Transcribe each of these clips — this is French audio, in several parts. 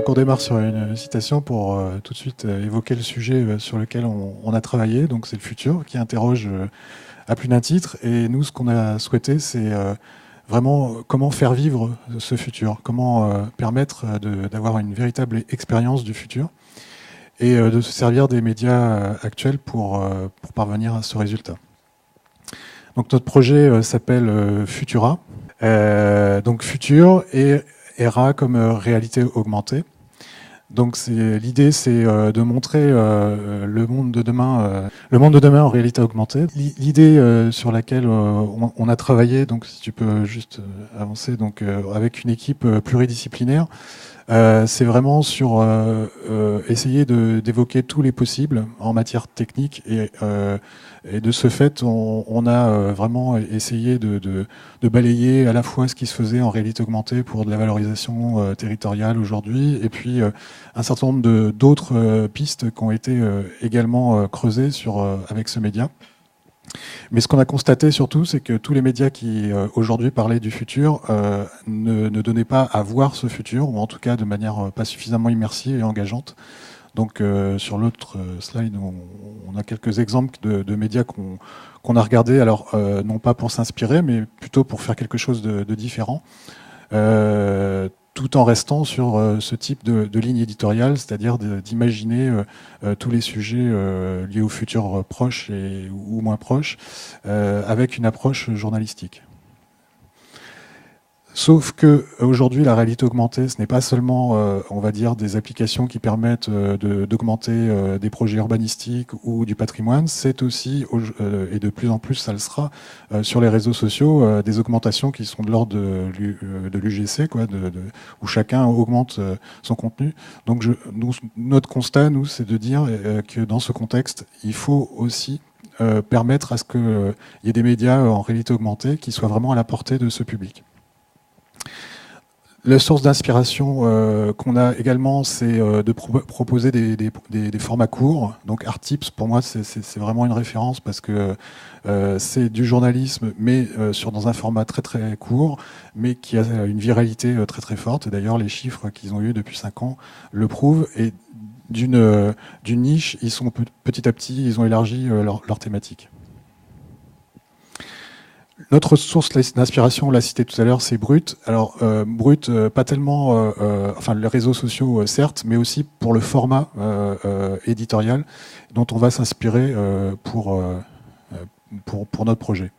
Donc on démarre sur une citation pour tout de suite évoquer le sujet sur lequel on a travaillé. Donc c'est le futur qui interroge à plus d'un titre. Et nous, ce qu'on a souhaité, c'est vraiment comment faire vivre ce futur, comment permettre d'avoir une véritable expérience du futur et de se servir des médias actuels pour parvenir à ce résultat. Donc notre projet s'appelle Futura. Donc Futur et ERA comme réalité augmentée. Donc l'idée, c'est de montrer le monde de demain en réalité augmentée. L'idée sur laquelle on a travaillé, donc si tu peux juste avancer, donc avec une équipe pluridisciplinaire, c'est vraiment sur essayer d'évoquer tous les possibles en matière technique et de ce fait, on a vraiment essayé de balayer à la fois ce qui se faisait en réalité augmentée pour de la valorisation territoriale aujourd'hui et puis un certain nombre d'autres pistes qui ont été également creusées avec ce média. Mais ce qu'on a constaté surtout, c'est que tous les médias qui aujourd'hui parlaient du futur ne donnaient pas à voir ce futur, ou en tout cas de manière pas suffisamment immersive et engageante. Donc sur l'autre slide, on a quelques exemples de médias qu'on a regardés, alors non pas pour s'inspirer, mais plutôt pour faire quelque chose de différent. Tout en restant sur ce type de ligne éditoriale, c'est-à-dire d'imaginer tous les sujets liés au futur proche ou moins proche, avec une approche journalistique. Sauf que aujourd'hui, la réalité augmentée, ce n'est pas seulement, on va dire, des applications qui permettent d'augmenter des projets urbanistiques ou du patrimoine. C'est aussi, et de plus en plus, ça le sera, sur les réseaux sociaux, des augmentations qui sont de l'ordre de l'UGC, quoi, où chacun augmente son contenu. Donc, notre constat, nous, c'est de dire que dans ce contexte, il faut aussi permettre à ce qu'il y ait des médias en réalité augmentée qui soient vraiment à la portée de ce public. La source d'inspiration qu'on a également, c'est de proposer des formats courts. Donc Arttips, pour moi, c'est vraiment une référence parce que c'est du journalisme, mais dans un format très très court, mais qui a une viralité très très forte. D'ailleurs, les chiffres qu'ils ont eu depuis 5 ans le prouvent. Et d'une niche, ils sont petit à petit, ils ont élargi leur thématique. Notre source d'inspiration, on l'a cité tout à l'heure, c'est Brut. Alors Brut, pas tellement, enfin les réseaux sociaux certes, mais aussi pour le format éditorial dont on va s'inspirer pour notre projet.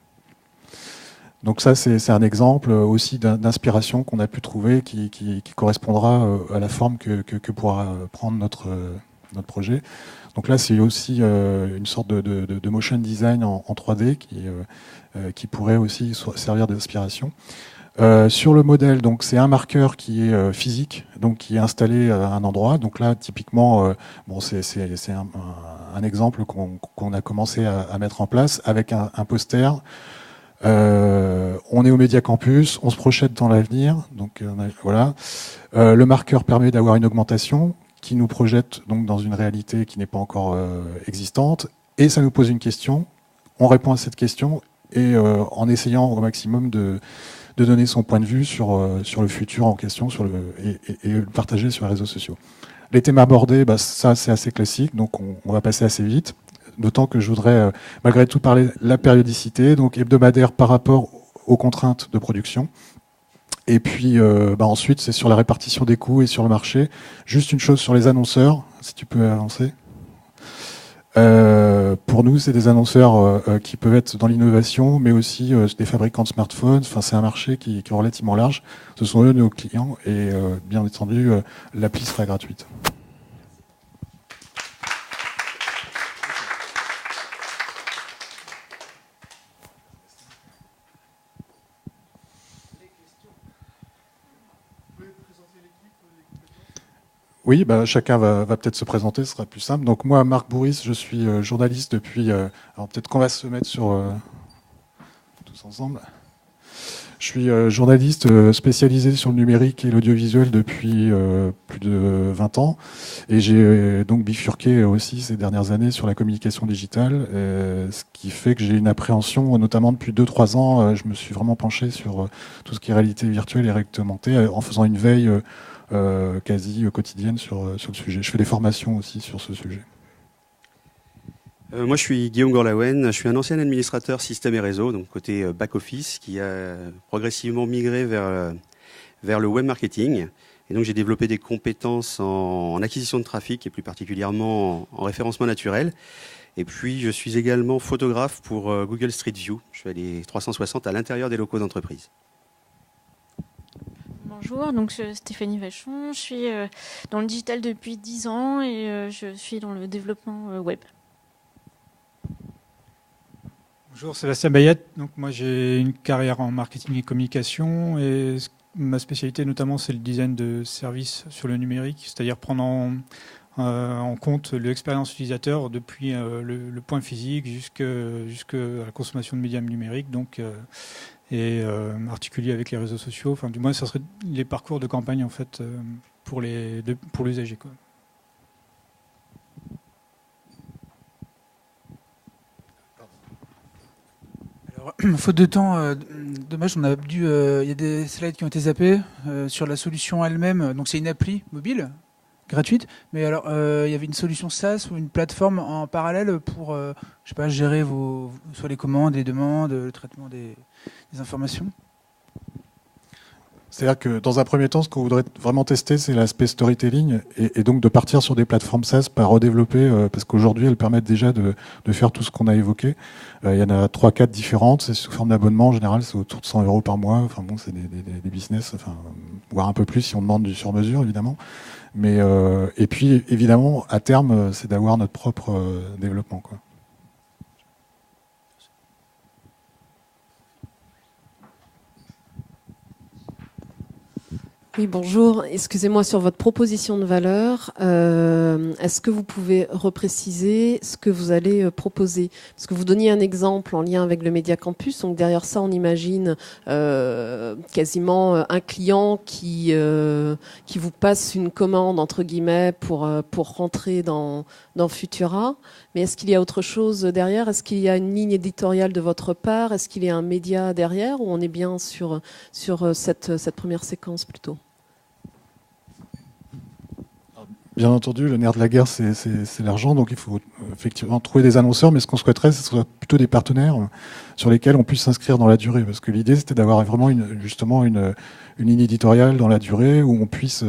Donc ça, c'est un exemple aussi d'inspiration qu'on a pu trouver qui correspondra à la forme que pourra prendre notre projet. Donc là, c'est aussi une sorte de motion design en 3D qui pourrait aussi servir d'inspiration. Sur le modèle, donc c'est un marqueur qui est physique, donc qui est installé à un endroit. Donc là, typiquement, bon, c'est un exemple qu'on a commencé à mettre en place avec un poster. On est au Média Campus, on se projette dans l'avenir. Donc voilà, le marqueur permet d'avoir une augmentation qui nous projette donc dans une réalité qui n'est pas encore existante, et ça nous pose une question. On répond à cette question et en essayant au maximum de donner son point de vue sur le futur en question et le partager sur les réseaux sociaux. Les thèmes abordés, ça c'est assez classique, donc on va passer assez vite, d'autant que je voudrais malgré tout parler de la périodicité, donc hebdomadaire par rapport aux contraintes de production. Et puis ensuite, c'est sur la répartition des coûts et sur le marché. Juste une chose sur les annonceurs, si tu peux avancer. Pour nous, c'est des annonceurs qui peuvent être dans l'innovation, mais aussi des fabricants de smartphones. Enfin, c'est un marché qui est relativement large. Ce sont eux nos clients et bien entendu, l'appli sera gratuite. Oui, chacun va peut-être se présenter, ce sera plus simple. Donc moi, Marc Bourris, je suis journaliste depuis... alors peut-être qu'on va se mettre sur... tous ensemble. Je suis journaliste spécialisé sur le numérique et l'audiovisuel depuis plus de 20 ans. Et j'ai donc bifurqué aussi ces dernières années sur la communication digitale, ce qui fait que j'ai une appréhension, notamment depuis 2-3 ans, je me suis vraiment penché sur tout ce qui est réalité virtuelle et réalité augmentée, en faisant une veille quasi quotidienne sur le sujet. Je fais des formations aussi sur ce sujet. Moi, je suis Guillaume Gorlaouen, je suis un ancien administrateur système et réseau, donc côté back-office, qui a progressivement migré vers le web marketing. Et donc, j'ai développé des compétences en acquisition de trafic et plus particulièrement en référencement naturel. Et puis, je suis également photographe pour Google Street View. Je fais les 360 à l'intérieur des locaux d'entreprise. Bonjour, donc je suis Stéphanie Vachon, je suis dans le digital depuis 10 ans et je suis dans le développement web. Bonjour, Sébastien Bayette. Donc moi j'ai une carrière en marketing et communication et ma spécialité notamment c'est le design de services sur le numérique, c'est-à-dire prendre en compte l'expérience utilisateur depuis le point physique jusqu'à la consommation de médias numériques, donc et articuler avec les réseaux sociaux. Enfin, du moins, ça serait les parcours de campagne en fait pour l'usager, quoi. Alors, faute de temps, dommage, on a dû. Il y a des slides qui ont été zappés sur la solution elle-même. Donc, c'est une appli mobile gratuite, mais alors il y avait une solution SaaS ou une plateforme en parallèle pour, je sais pas, gérer soit les commandes, les demandes, le traitement des informations. C'est-à-dire que dans un premier temps, ce qu'on voudrait vraiment tester, c'est l'aspect storytelling et donc de partir sur des plateformes SaaS, pas redévelopper, parce qu'aujourd'hui, elles permettent déjà de faire tout ce qu'on a évoqué. Il y en a 3-4 différentes, c'est sous forme d'abonnement, en général, c'est autour de 100 € par mois. Enfin bon, c'est des business, enfin, voire un peu plus si on demande du sur-mesure, évidemment. Mais et puis, évidemment, à terme, c'est d'avoir notre propre développement, quoi. Oui, bonjour. Excusez-moi sur votre proposition de valeur. Est-ce que vous pouvez repréciser ce que vous allez proposer? Parce que vous donniez un exemple en lien avec le Média Campus. Donc derrière ça, on imagine quasiment un client qui vous passe une commande entre guillemets pour rentrer dans Futura. Mais est-ce qu'il y a autre chose derrière? Est-ce qu'il y a une ligne éditoriale de votre part? Est-ce qu'il y a un média derrière? Ou on est bien sur cette première séquence plutôt? Bien entendu, le nerf de la guerre, c'est l'argent, donc il faut effectivement trouver des annonceurs, mais ce qu'on souhaiterait, ce serait plutôt des partenaires sur lesquels on puisse s'inscrire dans la durée, parce que l'idée, c'était d'avoir vraiment justement une ligne éditoriale dans la durée où on puisse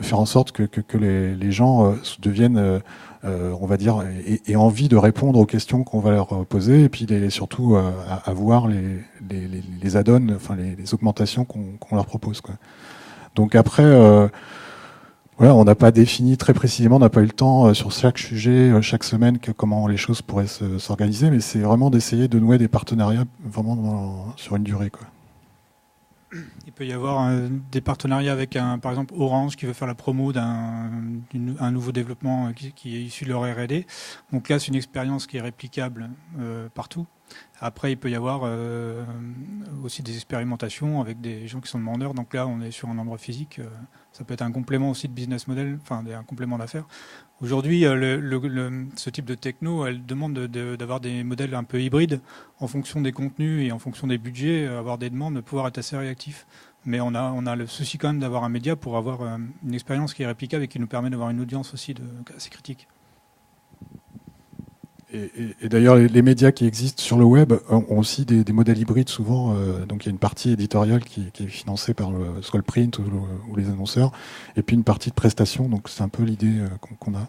faire en sorte que les gens deviennent, on va dire, aient envie de répondre aux questions qu'on va leur poser, et puis surtout avoir les add-ons, enfin les augmentations qu'on leur propose, quoi. Donc après... Voilà, on n'a pas défini très précisément, on n'a pas eu le temps sur chaque sujet, chaque semaine, comment les choses pourraient s'organiser, mais c'est vraiment d'essayer de nouer des partenariats vraiment sur une durée, quoi. Il peut y avoir des partenariats avec par exemple Orange qui veut faire la promo d'un nouveau développement qui est issu de leur R&D. Donc là, c'est une expérience qui est réplicable partout. Après, il peut y avoir aussi des expérimentations avec des gens qui sont demandeurs. Donc là, on est sur un endroit physique. Ça peut être un complément aussi de business model, enfin un complément d'affaires. Aujourd'hui, ce type de techno, elle demande d'avoir des modèles un peu hybrides en fonction des contenus et en fonction des budgets, avoir des demandes, de pouvoir être assez réactif. Mais on a le souci quand même d'avoir un média pour avoir une expérience qui est réplicable et qui nous permet d'avoir une audience aussi assez critique. Et d'ailleurs, les médias qui existent sur le web ont aussi des modèles hybrides souvent. Donc il y a une partie éditoriale qui est financée par soit le print ou les annonceurs, et puis une partie de prestation. Donc c'est un peu l'idée qu'on a.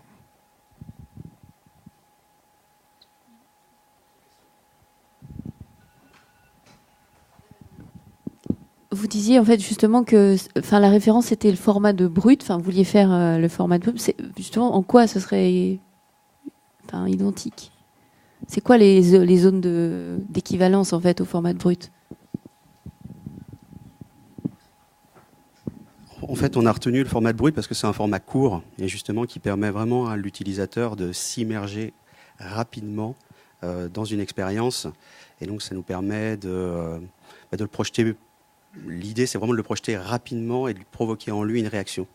Vous disiez en fait justement que, enfin, la référence était le format de brut. Enfin, vous vouliez faire le format de brut. C'est justement en quoi ce serait, enfin, identique? C'est quoi les zones d'équivalence en fait au format de brut? En fait, on a retenu le format de brut parce que c'est un format court et justement qui permet vraiment à l'utilisateur de s'immerger rapidement dans une expérience. Et donc, ça nous permet de le projeter. L'idée, c'est vraiment de le projeter rapidement et de lui provoquer en lui une réaction.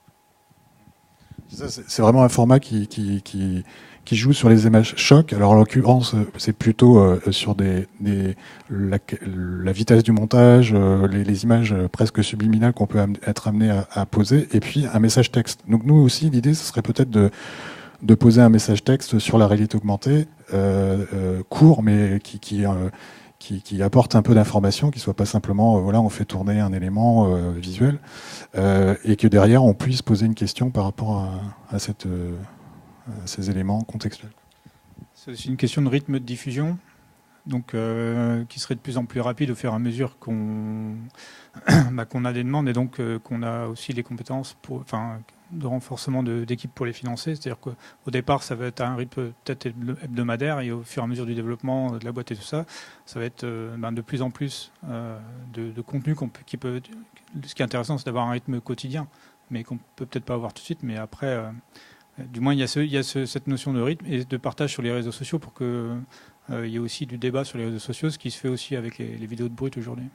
C'est vraiment un format qui joue sur les images choc. Alors en l'occurrence, c'est plutôt sur la vitesse du montage, les images presque subliminales qu'on peut être amené à poser, et puis un message texte. Donc nous aussi, l'idée, ce serait peut-être de poser un message texte sur la réalité augmentée, court, mais qui apporte un peu d'information, qui soit pas simplement, voilà, on fait tourner un élément visuel, et que derrière on puisse poser une question par rapport à ces éléments contextuels. C'est aussi une question de rythme de diffusion, donc qui serait de plus en plus rapide au fur et à mesure qu'on a des demandes, et donc qu'on a aussi les compétences de renforcement d'équipes pour les financer. C'est-à-dire qu'au départ, ça va être un rythme peut-être hebdomadaire, et au fur et à mesure du développement de la boîte et tout ça, ça va être de plus en plus de contenu qui peut... Ce qui est intéressant, c'est d'avoir un rythme quotidien, mais qu'on peut peut-être pas avoir tout de suite. Mais après, du moins, il y a cette notion de rythme et de partage sur les réseaux sociaux pour qu'il y ait aussi du débat sur les réseaux sociaux, ce qui se fait aussi avec les vidéos de Brut aujourd'hui.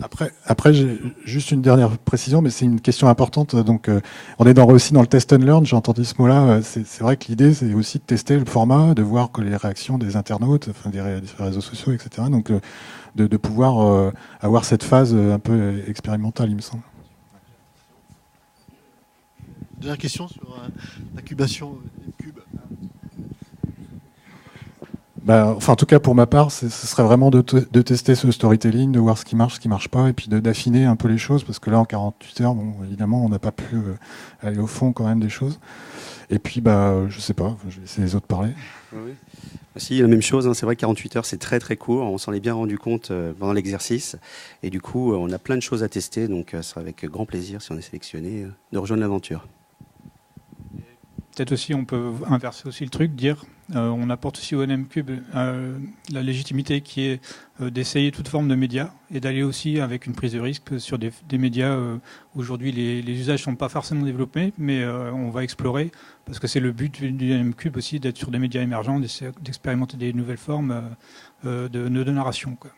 Après, j'ai juste une dernière précision, mais c'est une question importante. Donc, on est aussi dans le test and learn. J'ai entendu ce mot-là. C'est vrai que l'idée, c'est aussi de tester le format, de voir que les réactions des internautes, enfin des réseaux sociaux, etc. Donc, de pouvoir avoir cette phase un peu expérimentale, il me semble. Dernière question sur l'incubation Cube. En tout cas, pour ma part, ce serait vraiment de tester ce storytelling, de voir ce qui marche pas, et puis d'affiner un peu les choses, parce que là, en 48 heures, bon, évidemment, on n'a pas pu aller au fond quand même des choses. Et puis, je sais pas, je vais laisser les autres parler. Oui. Si, la même chose, hein, c'est vrai que 48 heures, c'est très très court. On s'en est bien rendu compte pendant l'exercice. Et du coup, on a plein de choses à tester, donc ce sera avec grand plaisir, si on est sélectionné, de rejoindre l'aventure. Peut-être aussi, on peut inverser aussi le truc, dire on apporte aussi au NMCube la légitimité qui est d'essayer toute forme de médias et d'aller aussi avec une prise de risque sur des médias. Aujourd'hui, les usages ne sont pas forcément développés, mais on va explorer, parce que c'est le but du NMCube aussi, d'être sur des médias émergents, d'expérimenter des nouvelles formes de narration, quoi.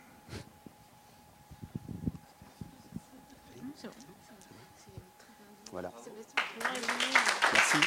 Voilà. Merci.